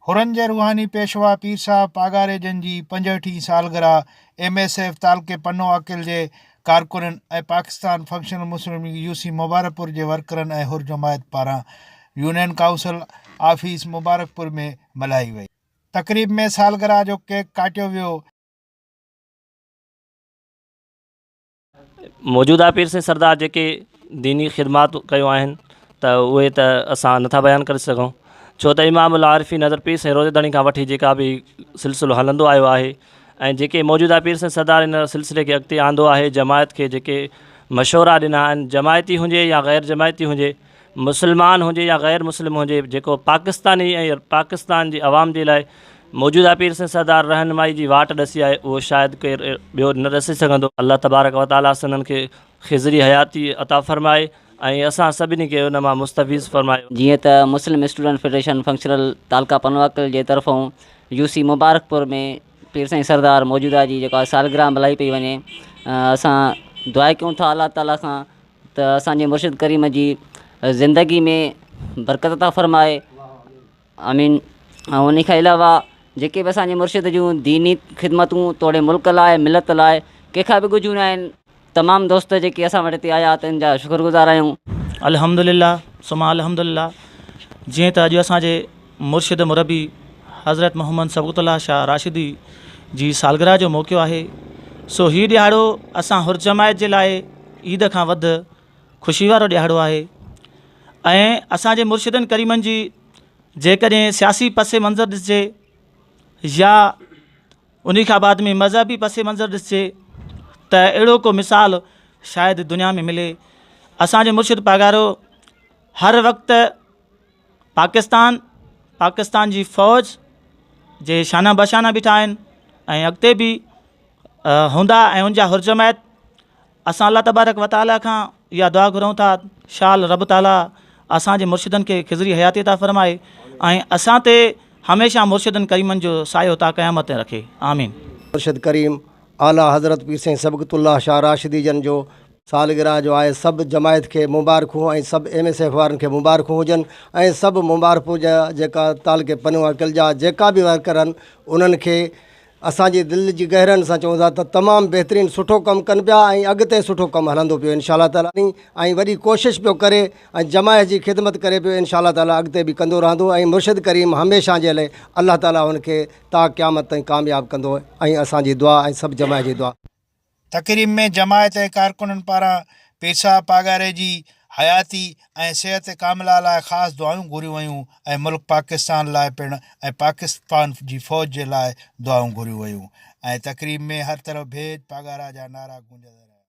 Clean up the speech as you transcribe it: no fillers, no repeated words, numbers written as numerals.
Huron जे रूहानी पेशवा पीर साहब पागारे जन जी 65 सालगिरह, MSF तालके पन्नो अकिल जे कारकुननि ऐं पाकिस्तान फंक्शनल मुस्लिम लीग UC मुबारकपुर जे वर्करनि ऐं हुर जमायत पारां यूनियन काउंसिल ऑफिस मुबारकपुर में मल्हाई वई। तक़रीब में सालगिरह जो केक काटियो वियो। मौजूदा पीर सिंह सरदार जेके दीनी ख़िदमात कयो आहिनि त उहे त असां नथा बयानु करे सघूं, छो त इमामुल आरिफ़ीन हज़रत पीर सिंह रोज़ेदारी खां वठी जेका बि सिलसिलो हलंदो आयो आहे ऐं जेके मौजूदा पीर सिंह सरदार इन सिलसिले खे अॻिते आंदो आहे, जमायत खे जेके मशवरा ॾिना आहिनि, जमायती हुजे या ग़ैर जमायती हुजे, मुस्लमान हुजे या ग़ैर मुस्लिम हुजे, जेको पाकिस्तानी ऐं पाकिस्तान जी आवाम जे लाइ मौजूदा पीर सिंह सरदार रहनुमाई जी वाट ॾसी आहे, उहो शायदि केरु ॿियो न ॾसी सघंदो। अल्लाह तबारक व तआला सननि खे ख़िज़री हयाती अता फ़रमाए ऐं असां सभिनी खे उन मां मुस्तफ़ीज़ फ़रमायो। जीअं त मुस्लिम स्टूडेंट फेडरेशन फंक्शनल तालका पनवाकल जे तरफ़ों UC मुबारकपुर में पीर साईं सरदार मौजूदा जी जेका सालगिरह मल्हाई पई वञे, असां दुआ कयूं था अल्लाह ताला खां त असांजे मुर्शिद करीम जी ज़िंदगी में बरकत अता फ़रमाए, आमीन। ऐं उन खां अलावा जेके बि असांजे मुर्शिद जूं दीनी ख़िदमतूं तोड़े मुल्क लाइ मिलत लाइ कंहिंखां बि गुजूं न आहिनि, तमामु दोस्त जेके असां वटि हिते आया तिन जा शुक्रगुज़ार आहियूं। अल्हम्दुलिल्लाह सुमा अल्हम्दुलिल्लाह। जीअं त अॼु असांजे मुर्शिद मुरबी हज़रत मोहम्मद सबक़तुल्लाह शाह राशिदी जी सालगिरह जो मौक़ो आहे, सो हीउ ॾिहाड़ो असां हुर जमायत जे लाइ ईद खां वधि ख़ुशी वारो ॾिहाड़ो आहे। ऐं असांजे मुर्शिदनि करीमनि जी जेकॾहिं सियासी पस मंज़र ॾिसिजे या उन खां बाद में मज़हबी पस मंज़र ॾिसिजे त अहिड़ो को मिसाल शायदि दुनिया में मिले। असांजे मुर्शिद पागारो हर वक़्तु पाकिस्तान जी फ़ौज जे शाना बशाना बीठा आहिनि ऐं अॻिते बि हूंदा ऐं उनजा हुर जमायत। असां अल्लाह तबारक व तआला खां इहा दुआ घुरूं था शाल रब ताला असांजे मुर्शिदनि खे ख़िज़री हयाती अता फ़रमाए ऐं असां ते हमेशह मुर्शिदनि करीमनि जो सायो ता क़यामत रखे, आमीन। मुर्शिद करीम आला हज़रत पीर साईं सबक़तुल्लाह शाह राशिदी जन जो सालगिरह जो आहे, सभु जमायत खे मुबारकूं ऐं सभु MSF वारनि खे मुबारकूं हुजनि ऐं सभु मुबारकपुर जा जेका तालके पनवा अकिल जा जेका बि वर्कर आहिनि उन्हनि खे असांजी दिलि जी गहरनि सां चऊं था त तमामु बहितरीनु सुठो कमु कनि पिया ऐं अॻिते सुठो कमु हलंदो पियो इंशाअल्लाह ताला, ऐं वॾी कोशिशि पियो करे ऐं जमायत जी ख़िदमत करे पियो, इंशाअल्लाह ताला अॻिते बि कंदो रहंदो ऐं मुर्शिद करीम हमेशह जे लाइ अल्लाह ताला हुनखे ता क़यामत ताईं कामयाबु कंदो ऐं असांजी दुआ ऐं सभु जमायत जी दुआ। तक़रीब में जमायत ऐं कारकुननि पारां पीर साहब पागारे जी हयाती ऐं सिहत कामिला लाइ ख़ासि दुआऊं घुरियूं वयूं ऐं मुल्क पाकिस्तान लाइ पिणु ऐं पाकिस्तान जी फ़ौज जे लाइ दुआऊं घुरियूं वयूं ऐं तक़रीब में हर तरफ़ भेद पागारा जा नारा गूंजंदा।